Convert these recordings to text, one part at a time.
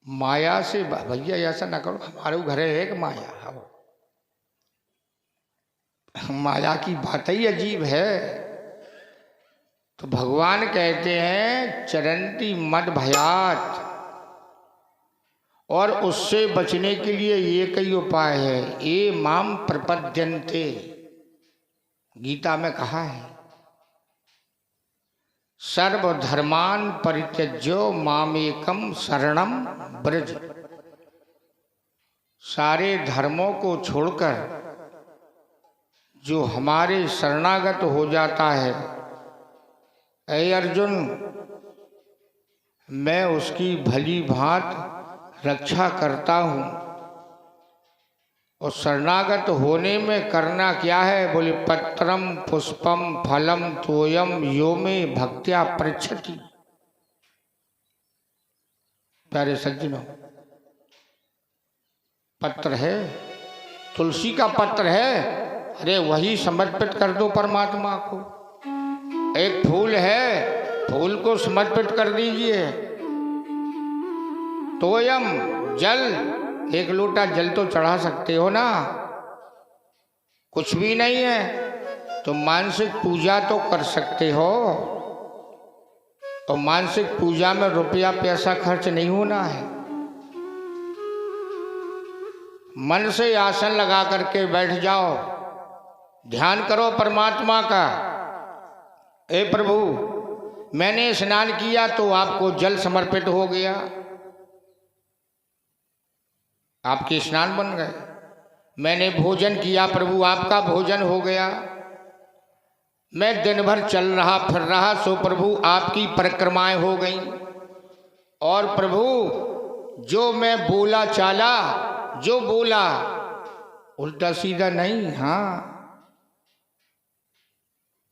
माया से भैया ऐसा ना करो, हमारे घर है एक माया। माया की बात ही अजीब है। तो भगवान कहते हैं चरंती मद भयात, और उससे बचने के लिए एक ही उपाय है, ये माम प्रपद्यन्ते। गीता में कहा है सर्वधर्मान परित्यज्यो मामेकम शरणम ब्रज। सारे धर्मों को छोड़कर जो हमारे शरणागत हो जाता है, ऐ अर्जुन मैं उसकी भली भांति रक्षा करता हूँ। और शरणागत होने में करना क्या है? बोले पत्रम पुष्पम फलम तोयम यो में भक्त्या पृच्छति। प्यारे सज्जनों, पत्र है, तुलसी का पत्र है, अरे वही समर्पित कर दो परमात्मा को। एक फूल है, फूल को समर्पित कर दीजिए। तोयम जल, एक लोटा जल तो चढ़ा सकते हो ना, कुछ भी नहीं है तो मानसिक पूजा तो कर सकते हो। और मानसिक पूजा में रुपया पैसा खर्च नहीं होना है। मन से आसन लगा करके बैठ जाओ, ध्यान करो परमात्मा का। ए प्रभु मैंने स्नान किया तो आपको जल समर्पित हो गया, आपके स्नान बन गए। मैंने भोजन किया प्रभु, आपका भोजन हो गया। मैं दिन भर चल रहा फिर रहा, सो प्रभु आपकी परिक्रमाएं हो गई। और प्रभु जो मैं बोला चाला, जो बोला उल्टा सीधा नहीं, हाँ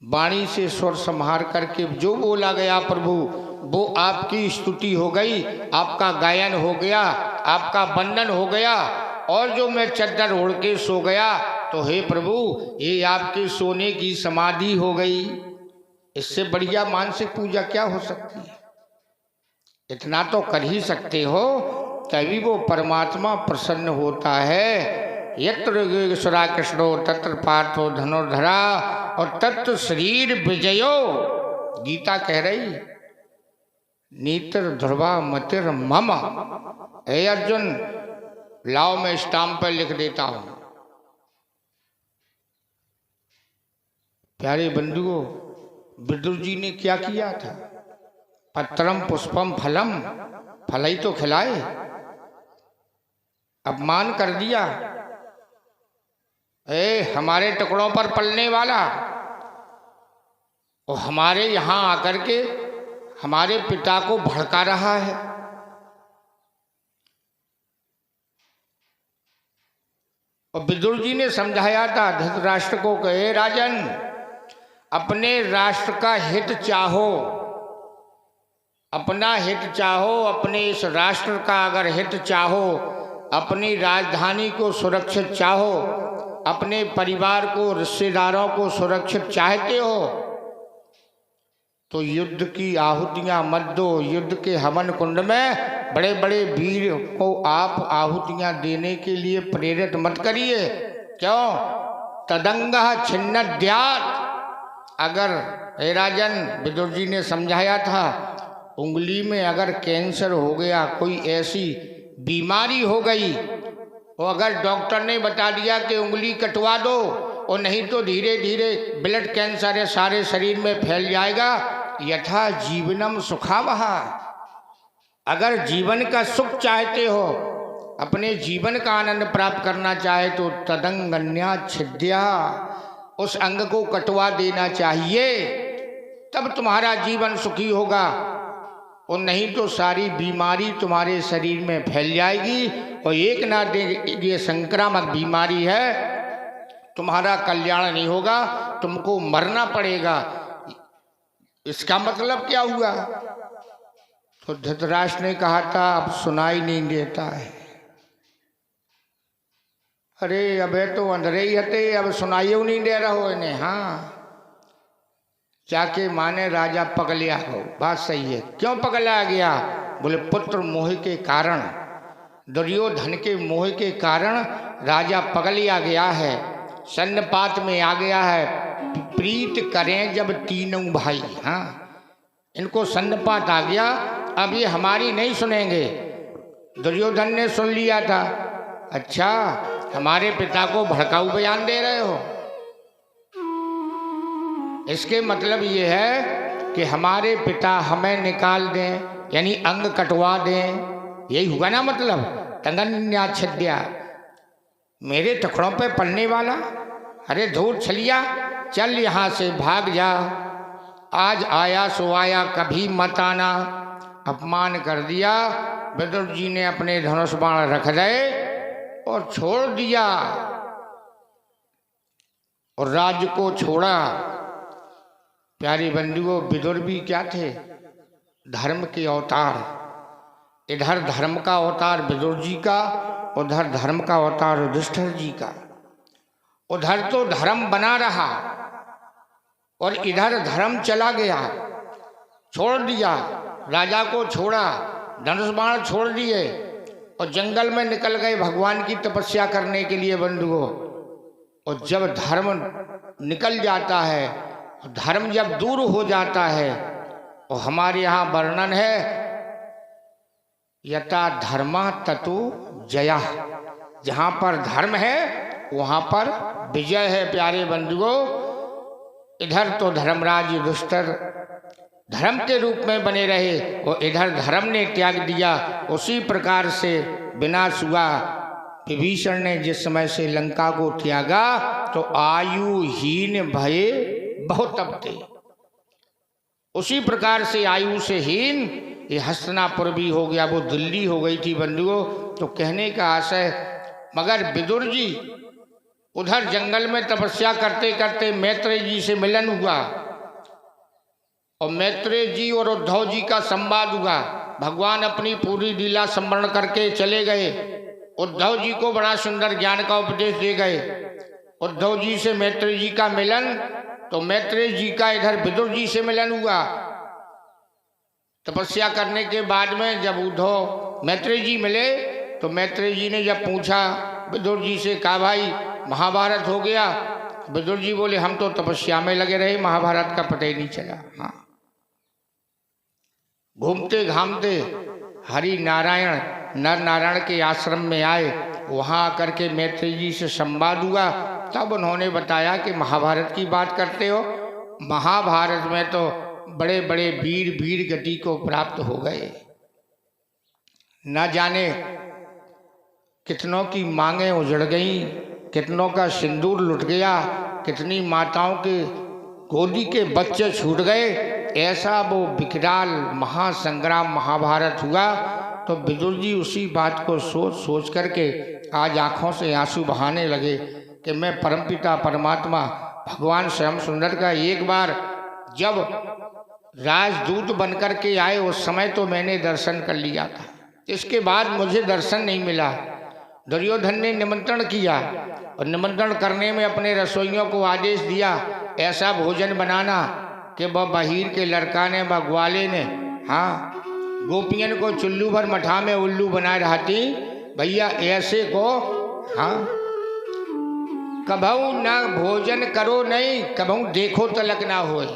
वाणी से स्वर संहार करके जो बोला गया प्रभु वो आपकी स्तुति हो गई, आपका गायन हो गया, आपका वंदन हो गया। और जो मैं चद्दर ओढ़ के सो गया तो हे प्रभु ये आपके सोने की समाधि हो गई। इससे बढ़िया मानसिक पूजा क्या हो सकती है? इतना तो कर ही सकते हो, तभी वो परमात्मा प्रसन्न होता है। यत्र योगेश्वरा कृष्णो तत्र पार्थो धनुर्धरा और तत्र शरीर विजयो। गीता कह रही नेत्र ध्रुवा मतिर मम। हे अर्जुन लाओ मैं स्टाम्प पर लिख देता हूं। प्यारे बंधुओं, विदुर जी ने क्या किया था? पत्रम पुष्पम फलम, फल ही तो खिलाए, अपमान कर दिया। हमारे टुकड़ों पर पलने वाला, और हमारे यहां आकर के हमारे पिता को भड़का रहा है। और विदुर जी ने समझाया था धृतराष्ट्र को, कहे राजन अपने राष्ट्र का हित चाहो, अपना हित चाहो, अपने इस राष्ट्र का अगर हित चाहो, अपनी राजधानी को सुरक्षित चाहो, अपने परिवार को रिश्तेदारों को सुरक्षित चाहते हो तो युद्ध की आहुतियां मत दो। युद्ध के हवन कुंड में बड़े बड़े वीर को आप आहुतियां देने के लिए प्रेरित मत करिए। क्यों? तदंगः छिन्नद्यात्। अगर हे राजन, विदुर जी ने समझाया था, उंगली में अगर कैंसर हो गया, कोई ऐसी बीमारी हो गई, और अगर डॉक्टर ने बता दिया कि उंगली कटवा दो, और नहीं तो धीरे धीरे ब्लड कैंसर है सारे शरीर में फैल जाएगा। यथा जीवनम सुखावह। अगर जीवन का सुख चाहते हो, अपने जीवन का आनंद प्राप्त करना चाहे तो तदंगन्या छिद्या, उस अंग को कटवा देना चाहिए, तब तुम्हारा जीवन सुखी होगा। और नहीं तो सारी बीमारी तुम्हारे शरीर में फैल जाएगी, और एक ना ये संक्रामक बीमारी है, तुम्हारा कल्याण नहीं होगा, तुमको मरना पड़ेगा। इसका मतलब क्या हुआ? तो धृतराष्ट्र ने कहा था अब सुनाई नहीं देता है। अरे अबे तो अंधेरे ही हते, अब सुनाई नहीं दे रहा हो इन्हें। हाँ जाके माने राजा पगलिया हो। बात सही है। क्यों पगला गया? बोले पुत्र मोह के कारण। दुर्योधन के मोह के कारण राजा पगलिया गया है, सन्नपात में आ गया है। प्रीत करें जब तीनों भाई, हाँ इनको सन्नपात आ गया, अब ये हमारी नहीं सुनेंगे। दुर्योधन ने सुन लिया था, अच्छा हमारे पिता को भड़काऊ बयान दे रहे हो, इसके मतलब ये है कि हमारे पिता हमें निकाल दें, यानी अंग कटवा दें, यही हुआ ना मतलब। तंगन्याच्छद्या, मेरे टुकड़ों पे पड़ने वाला, अरे धूर छलिया, चल यहाँ से भाग जा, आज आया सो आया, कभी मत आना। अपमान कर दिया। विदुर जी ने अपने धनुष बाण रख गए और छोड़ दिया और राज्य को छोड़ा। प्यारी बंधुओं, विदुर भी क्या थे? धर्म के अवतार। इधर धर्म का अवतार विदुर जी का, उधर धर्म का अवतार युधिष्ठिर जी का। उधर तो धर्म बना रहा और इधर धर्म चला गया, छोड़ दिया, राजा को छोड़ा, धनुष बाण छोड़ दिए और जंगल में निकल गए भगवान की तपस्या करने के लिए बंधुओं। और जब धर्म निकल जाता है, धर्म जब दूर हो जाता है, और हमारे यहाँ वर्णन है यथा धर्मा ततो जया, जहाँ पर धर्म है वहाँ पर विजय है। प्यारे बंधुओं, इधर तो धर्मराज युधिष्ठिर धर्म के रूप में बने रहे और इधर धर्म ने त्याग दिया। उसी प्रकार से विनाश हुआ। विभीषण ने जिस समय से लंका को त्यागा तो आयुहीन भये बहुत तपते, उसी प्रकार से आयु से हीन ये हस्तिनापुर भी हो गया, वो दिल्ली हो गई थी बंधुओं। तो कहने का आशय, मगर विदुर जी उधर जंगल में तपस्या करते करते मैत्रेय जी से मिलन हुआ और मैत्रेय जी और उद्धव जी का संवाद हुआ। भगवान अपनी पूरी लीला स्मरण करके चले गए। उद्धव जी को बड़ा सुंदर ज्ञान का उपदेश दे गए। उद्धव जी से मैत्रेय जी का मिलन, तो मैत्रेय जी का इधर विदुर जी से मिलन हुआ। तपस्या करने के बाद में जब उद्धव मैत्रेय जी मिले तो मैत्रेय जी ने जब पूछा विदुर जी से, कहा भाई महाभारत हो गया? विदुर जी बोले हम तो तपस्या में लगे रहे, महाभारत का पता ही नहीं चला। हाँ, घूमते घामते हरि नारायण नर नारायण के आश्रम में आए, वहाँ आकर के मैत्रेय जी से संवाद हुआ। तब उन्होंने बताया कि महाभारत की बात करते हो, महाभारत में तो बड़े बड़े वीर गति को प्राप्त हो गए, न जाने कितनों की मांगें उजड़ गईं, कितनों का सिंदूर लुट गया, कितनी माताओं के गोदी के बच्चे छूट गए। ऐसा वो विकराल महासंग्राम महाभारत हुआ। तो विदुर जी उसी बात को सोच सोच करके आज आँखों से आंसू बहाने लगे कि मैं परमपिता परमात्मा भगवान श्याम सुंदर का एक बार जब राजदूत बनकर के आए उस समय तो मैंने दर्शन कर लिया था, इसके बाद मुझे दर्शन नहीं मिला। दुर्योधन ने निमंत्रण किया और निमंत्रण करने में अपने रसोइयों को आदेश दिया ऐसा भोजन बनाना कि वह बहीर के लड़का ने व ग्वाले ने, हाँ, गोपियन को चुल्लू भर मठा में उल्लू बनाए रहती। भैया ऐसे को, हाँ, कभऊ न भोजन करो नहीं, कभऊ देखो तलक ना होए।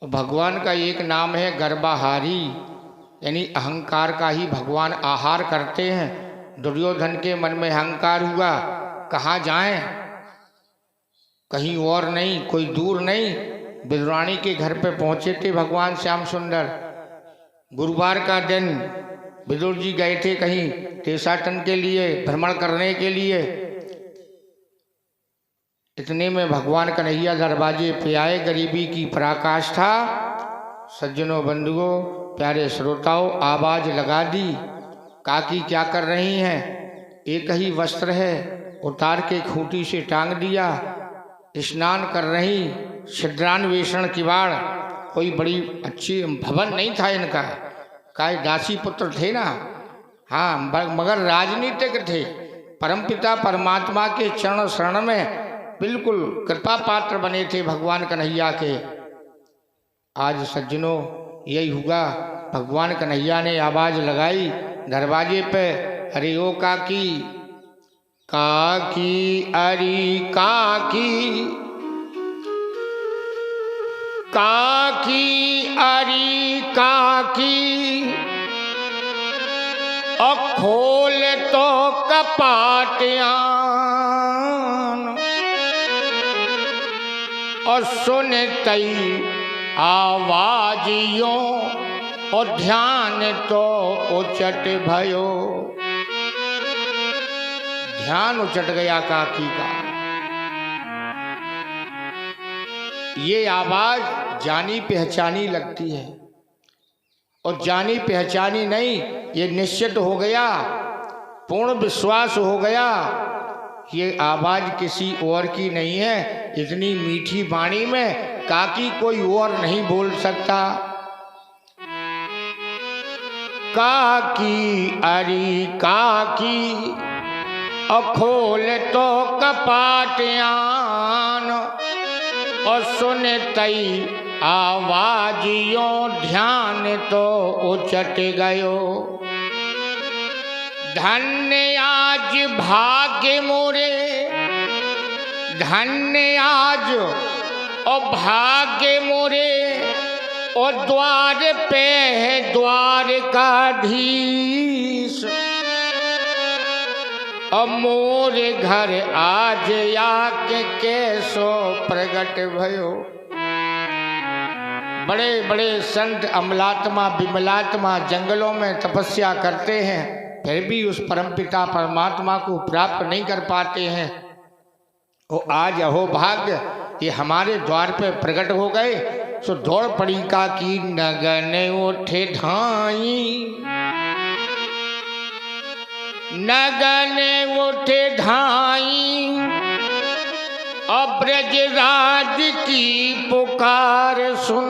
भगवान का एक नाम है गर्भाहारी, यानी अहंकार का ही भगवान आहार करते हैं। दुर्योधन के मन में अहंकार हुआ, कहाँ जाएं, कहीं और नहीं, कोई दूर नहीं। विदुरानी के घर पे पहुंचे थे भगवान श्याम सुंदर। गुरुवार का दिन विदुर जी गए थे कहीं देशाटन के लिए, भ्रमण करने के लिए। इतने में भगवान कन्हैया दरवाजे पे आए। गरीबी की पराकाष्ठा। सज्जनों, बंधुओं, प्यारे श्रोताओं, आवाज लगा दी। काकी क्या कर रही हैं? एक ही वस्त्र है, उतार के खूंटी से टांग दिया। स्नान कर रही, छिद्रान्वेषण किवाड़, कोई बड़ी अच्छी भवन नहीं था इनका, काय दासी पुत्र थे ना, हाँ, मगर राजनीतिक थे। परमपिता परमात्मा के चरण शरण में बिल्कुल कृपा पात्र बने थे भगवान कन्हैया के। आज सज्जनों यही हुआ, भगवान कन्हैया ने आवाज लगाई दरवाजे पे, अरे ओ काकी, काकी अरे काकी, काकी अरे काकी, और खोल तो कपाटियां और सुनतई आवाजियों और ध्यान तो उचट भयो। ध्यान उचट गया काकी का। ये आवाज जानी पहचानी लगती है, और जानी पहचानी नहीं, ये निश्चित हो गया, पूर्ण विश्वास हो गया, ये आवाज किसी और की नहीं है। इतनी मीठी वाणी में काकी कोई और नहीं बोल सकता। काकी अरे काकी, और खोल तो कपाटियान और सुनतई आवाजियों ध्यान तो उचट गयो। धन्य आज भाग्य मोरे, धन्य आज और भाग्य मोरे, और द्वार पे है द्वारकाधीश, और मोरे घर आज आके कैसो प्रगट भयो। बड़े बड़े संत अमलात्मा विमलात्मा जंगलों में तपस्या करते हैं, फिर भी उस परमपिता परमात्मा को प्राप्त नहीं कर पाते हैं। वो आज अहो भाग्य ये हमारे द्वार पे प्रकट हो गए। सो दौड़ पड़ी काकी, नगन उठे धाई, नगन उठे धाई, और ब्रजराज की पुकार सुन,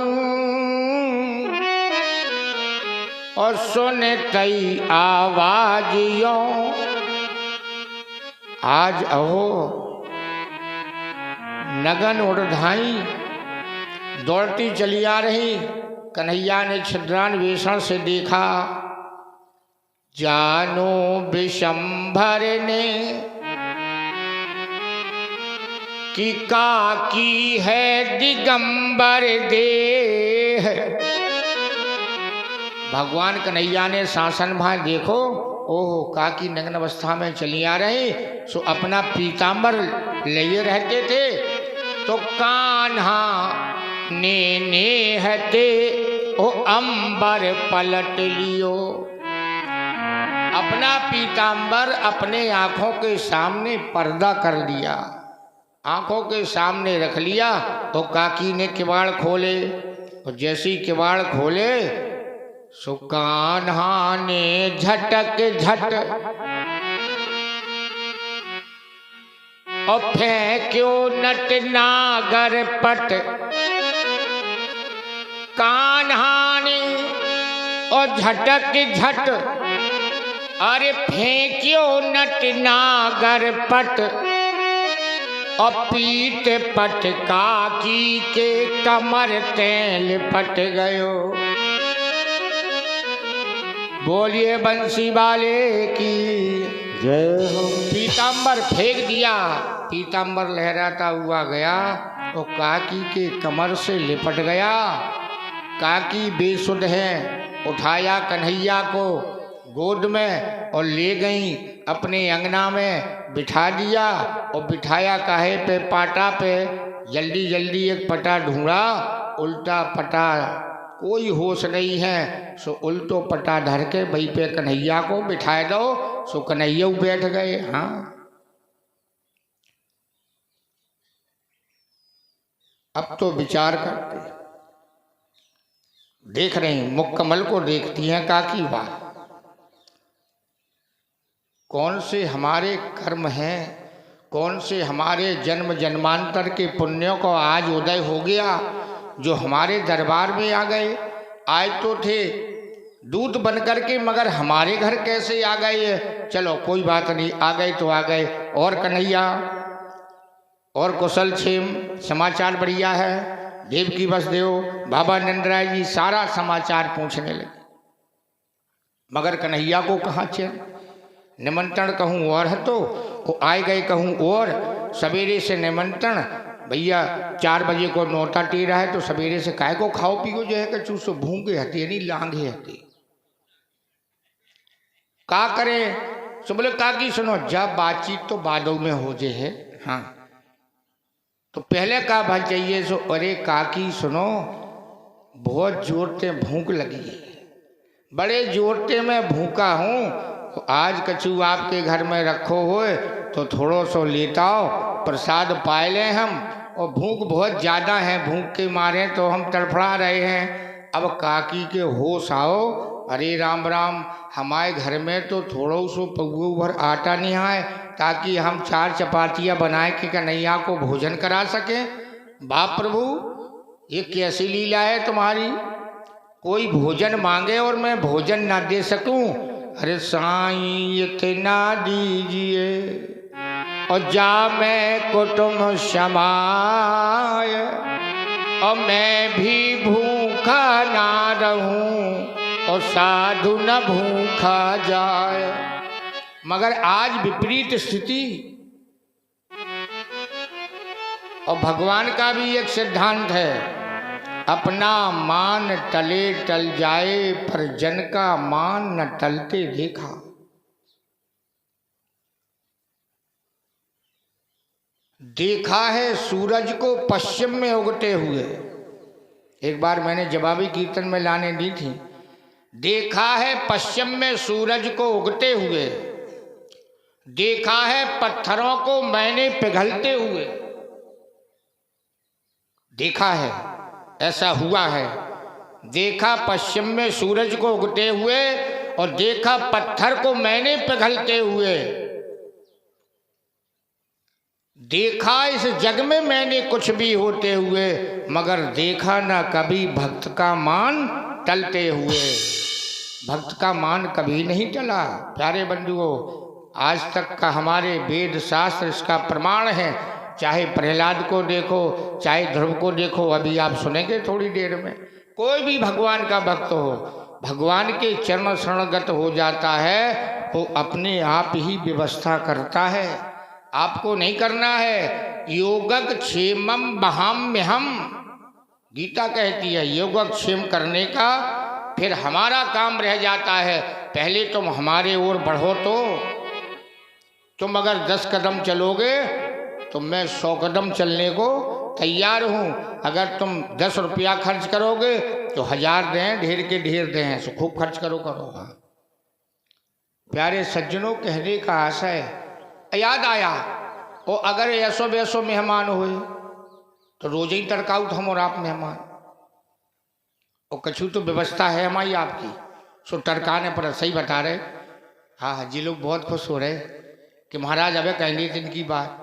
और सुनतई आवाजियों। आज अहो नगन उठ धाई दौड़ती चली आ रही। कन्हैया ने छिद्रान वेषण से देखा। जानो विशंभर ने कि काकी है दिगंबर देह। भगवान कन्हैया ने शासन भाई देखो, ओह काकी नग्न अवस्था में चली आ रही। सो अपना पीताम्बर लिए रहते थे, तो कान्हा ने हते ओ अंबर पलट लियो। अपना पीताम्बर अपने आंखों के सामने पर्दा कर लिया, आंखों के सामने रख लिया। तो काकी ने किवाड़ खोले, और जैसी किवाड़ खोले सो कान्हा ने झटक झट और फेंक्यो नट नागर पट। कान्हा ने और झटक झट अरे फेंक्यो नट नागर पट, और पीट पट काकी के कमर तेल पट गयो। बोलिए बंसी वाले की जय हो। पीताम्बर फेंक दिया, पीताम्बर लहराता हुआ गया और काकी के कमर से लिपट गया। काकी बेसुध है, उठाया कन्हैया को गोद में और ले गई अपने अंगना में बिठा दिया। और बिठाया काहे पे, पाटा पे। जल्दी जल्दी एक पटा ढूंढा, उल्टा पटा, कोई होश नहीं है। सो उल्टो पटा धर के वहीं पे कन्हैया को बिठाए दो। सो कन्हैया बैठ गए। हाँ, अब तो विचार करते, देख रहे हैं, मुक्कमल को देखती हैं काकी। बात कौन से हमारे कर्म हैं, कौन से हमारे जन्म जन्मांतर के पुण्यों को आज उदय हो गया, जो हमारे दरबार में आ गए। आए तो थे दूत बन करके, मगर हमारे घर कैसे आ गए। चलो कोई बात नहीं, आ गए तो आ गए। और कन्हैया और कुशल क्षेम, समाचार बढ़िया है। देवकी वसुदेव, बाबा नंदराय जी सारा समाचार पूछने लगे। मगर कन्हैया को कहाँ चैन। निमंत्रण कहूँ और है तो वो आए गए कहूँ और। सवेरे से निमंत्रण भैया 4 बजे को नौता टी रहा है तो सवेरे से काय को खाओ पियो जो है कि चूसो भूखे हती नहीं लांघे हती का करे। सो बोले काकी सुनो जब बातचीत तो बादों में हो जे है। हाँ तो पहले का भल चाहिए सो अरे काकी सुनो बहुत जोर से भूख लगी है, बड़े जोर से मैं भूखा हूँ। आज कछु आपके घर में रखो होए तो थोड़ो सो लेता आओ प्रसाद पाए लें हम। और भूख बहुत ज़्यादा है, भूख के मारे तो हम तड़फड़ा रहे हैं। अब काकी के होश आओ अरे राम राम हमारे घर में तो थोड़ो सो पगू भर आटा नहीं आए ताकि हम 4 चपातियाँ बनाए कि कन्हैया को भोजन करा सकें। बाप प्रभु ये कैसी लीला है तुम्हारी, कोई भोजन मांगे और मैं भोजन ना दे सकूं। अरे साईं इतना दीजिए और जा मैं कुटुम्ब समाय और मैं भी भूखा ना रहूं और साधु न भूखा जाए। मगर आज विपरीत स्थिति। और भगवान का भी एक सिद्धांत है अपना मान टले टल जाए पर जन का मान न टलते देखा। देखा है सूरज को पश्चिम में उगते हुए, एक बार मैंने जवाबी कीर्तन में लाने दी थी। देखा है पश्चिम में सूरज को उगते हुए, देखा है पत्थरों को मैंने पिघलते हुए। देखा है ऐसा हुआ है, देखा पश्चिम में सूरज को उगते हुए और देखा पत्थर को मैंने पिघलते हुए। देखा इस जग में मैंने कुछ भी होते हुए मगर देखा ना कभी भक्त का मान टलते हुए। भक्त का मान कभी नहीं टला। प्यारे बंधुओं आज तक का हमारे वेद शास्त्र इसका प्रमाण है। चाहे प्रहलाद को देखो चाहे ध्रुव को देखो, अभी आप सुनेंगे थोड़ी देर में। कोई भी भगवान का भक्त हो भगवान के चरण शरणगत हो जाता है, वो अपने आप ही व्यवस्था करता है, आपको नहीं करना है। योगक क्षेमम बहाम्यहम, गीता कहती है योगक्षेम करने का फिर हमारा काम रह जाता है। पहले तुम हमारे ओर बढ़ो तो तुम अगर 10 कदम चलोगे तो मैं 100 कदम चलने को तैयार हूँ। अगर तुम 10 रुपया खर्च करोगे तो 1000 दें, ढेर के ढेर दें, सो खूब खर्च करो। प्यारे सज्जनों कहने का आशय याद आया और अगर ऐसो वैसो मेहमान हुए तो रोज ही तड़काऊ हम और आप मेहमान। और कछु तो व्यवस्था है हमारी आपकी, सो टरकाने पर सही बता रहे। हाँ जी लोग बहुत खुश हो रहे कि महाराज अबे कहेंगे दिन की बात।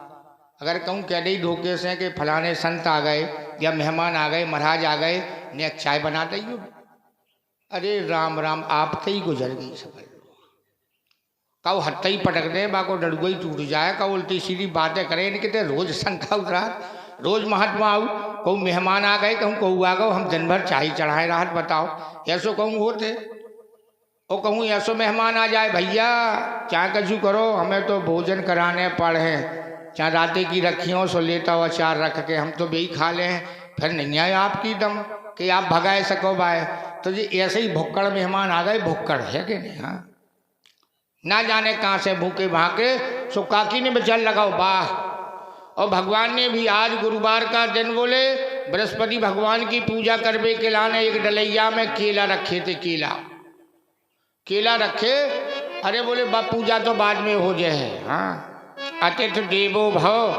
अगर कहूँ कह दे धोखे से कि फलाने संत आ गए या मेहमान आ गए महाराज आ गए ने चाय बना दी, अरे राम राम आप ही गुजर गई समझ लो। कहो हत्ता ही पटक दे बाको डड़ुआ ही टूट जाए, कहो उल्टी सीधी बातें करें इनके रोज शंका उतरा रोज महात्मा आऊ कहूँ मेहमान आ गए कहूँ कहू आ गए हम दिन भर चाय चढ़ाए राहत बताओ ऐसो कहूँ होते। और कहूँ ऐसो मेहमान आ जाए भैया चाहे कछु करो हमें तो भोजन कराने पड़े, चाहे राते की रखियों सो लेता हुआ 4 रख के हम तो बेही खा लें, फिर नहीं आए आपकी दम कि आप भगाए सको बाय। तो जी ऐसे ही भुक्कड़ मेहमान आ गए, भुक्कड़ है कि नहीं। हाँ ना जाने कहाँ से भूखे भाके सो काकी ने बचल लगाओ वाह। और भगवान ने भी आज गुरुवार का दिन बोले बृहस्पति भगवान की पूजा करने के लाने एक डलैया में केला रखे थे। केला रखे, अरे बोले बा पूजा तो बाद में हो जाए। हाँ अतिथि देवो भव,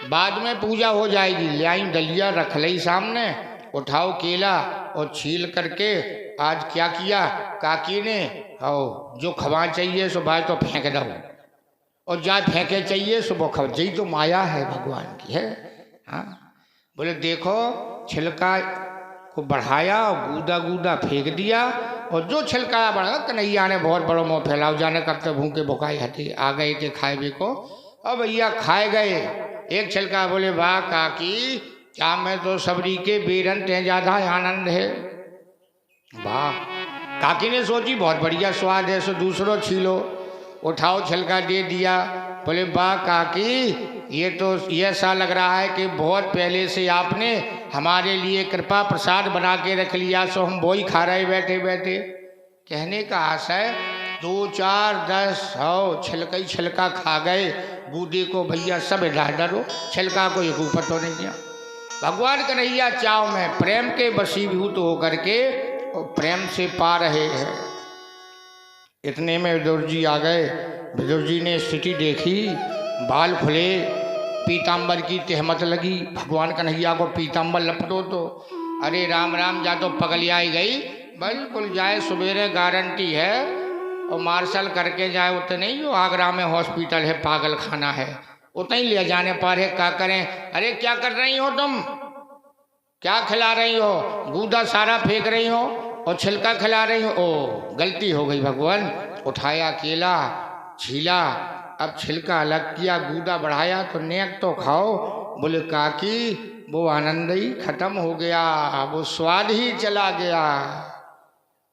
बाद में पूजा हो जाएगी। ले आई डलिया रख ली सामने, उठाओ केला और छील करके आज क्या किया काकी ने, आओ जो खवा चाहिए सो भाई तो फेंक दो और जा फेंके चाहिए सो वो खा। यही तो माया है भगवान की है। हाँ बोले देखो छिलका को बढ़ाया और गूदा गूदा फेंक दिया और जो छिलका बढ़ा कन्हैया ने बहुत बड़ो मुँह फैलाओ जाने कब तक भूखे बुखाई हटी आ गए थे खाए भी को। और भैया खाए गए एक छिलका, बोले वाह काकी क्या मैं तो सबरी के बेरन ते ज़्यादा आनंद है। वाह काकी ने सोची बहुत बढ़िया स्वाद है, सो दूसरों छीलो, उठाओ छिलका दे दिया। बोले वाह काकी, ये तो ये ऐसा लग रहा है कि बहुत पहले से आपने हमारे लिए कृपा प्रसाद बना के रख लिया, सो हम वही खा रहे बैठे बैठे। कहने का आशय 2 4 10 100 छिलका ही छिलका खा गए। बूढ़े को भैया सब डरो, छिलका को एक ऊपर तो नहीं दिया। भगवान कन्हैया चाव में प्रेम के वशीभूत होकर के और प्रेम से पा रहे हैं। इतने में विदुर जी आ गए। विदुर जी ने स्थिति देखी, बाल खुले, पीताम्बर की तहमत लगी। भगवान कन्हैया को पीताम्बर लपटो तो अरे राम राम, जा तो पगलियाई गई। बिल्कुल जाए सवेरे गारंटी है, और मार्शल करके जाए उतने नहीं, जो आगरा में हॉस्पिटल है पागल खाना है, उतना ही ले जाने पर है। क्या करें? अरे क्या कर रही हो तुम, क्या खिला रही हो? गूदा सारा फेंक रही हो और छिलका खिला रही हो। ओ गलती हो गई भगवान। उठाया केला, छीला, अब छिलका अलग किया, गूदा बढ़ाया तो नेक तो खाओ। बोले काकी वो आनंद ही खत्म हो गया, वो स्वाद ही चला गया।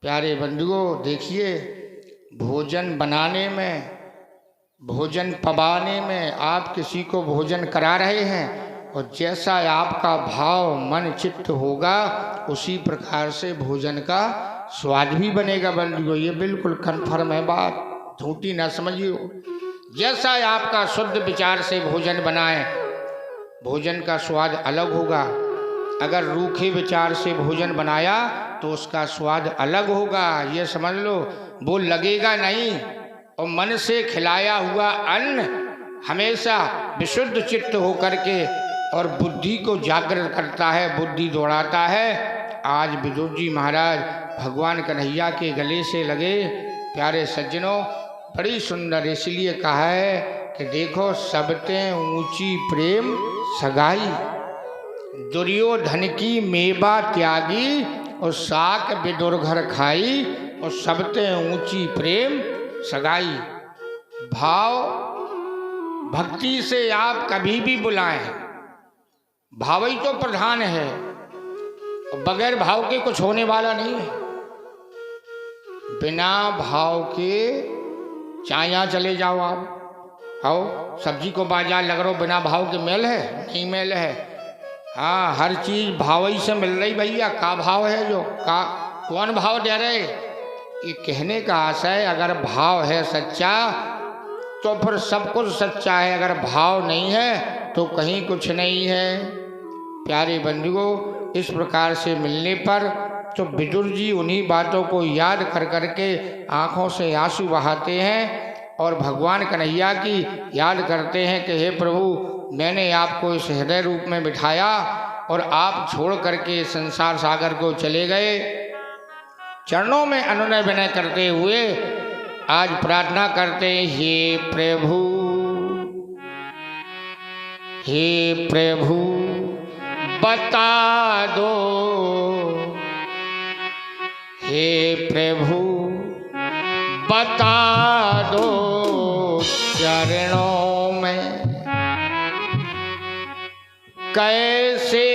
प्यारे बंधुओं देखिए, भोजन बनाने में, भोजन पवाने में आप किसी को भोजन करा रहे हैं, और जैसा आपका भाव मन चित्त होगा उसी प्रकार से भोजन का स्वाद भी बनेगा। बंधुओं ये बिल्कुल कन्फर्म है बात, झूठी ना समझियो। जैसा आपका शुद्ध विचार से भोजन बनाए, भोजन का स्वाद अलग होगा। अगर रूखे विचार से भोजन बनाया तो उसका स्वाद अलग होगा, ये समझ लो। वो लगेगा नहीं। और मन से खिलाया हुआ अन्न हमेशा विशुद्ध चित्त होकर के और बुद्धि को जागृत करता है, बुद्धि दौड़ाता है। आज विदुर जी महाराज भगवान कन्हैया के गले से लगे। प्यारे सज्जनों, बड़ी सुंदर इसलिए कहा है कि देखो सबते ऊंची प्रेम सगाई, दुर्योधन की मेवा त्यागी और साक विदुर घर खाई, और सबते ऊंची प्रेम सगाई। भाव भक्ति से आप कभी भी बुलाएं, भाव ही तो प्रधान है, बगैर भाव के कुछ होने वाला नहीं है। बिना भाव के चाया चले जाओ आप, आओ सब्जी को बाजार लग रहा हो, बिना भाव के मेल है? नहीं मेल है। हाँ, हर चीज भाव ही से मिल रही भैया। का भाव है जो का, कौन भाव दे रहे? ये कहने का आशय, अगर भाव है सच्चा तो फिर सब कुछ सच्चा है, अगर भाव नहीं है तो कहीं कुछ नहीं है। प्यारे बंधुओं, इस प्रकार से मिलने पर तो विदुर जी उन्हीं बातों को याद कर करके आँखों से आंसू बहाते हैं और भगवान कन्हैया की याद करते हैं कि हे प्रभु, मैंने आपको इस हृदय रूप में बिठाया और आप छोड़ करके संसार सागर को चले गए। चरणों में अनुनय विनय करते हुए आज प्रार्थना करते हैं, हे प्रभु बता दो, हे प्रभु बता दो चरणों में कैसे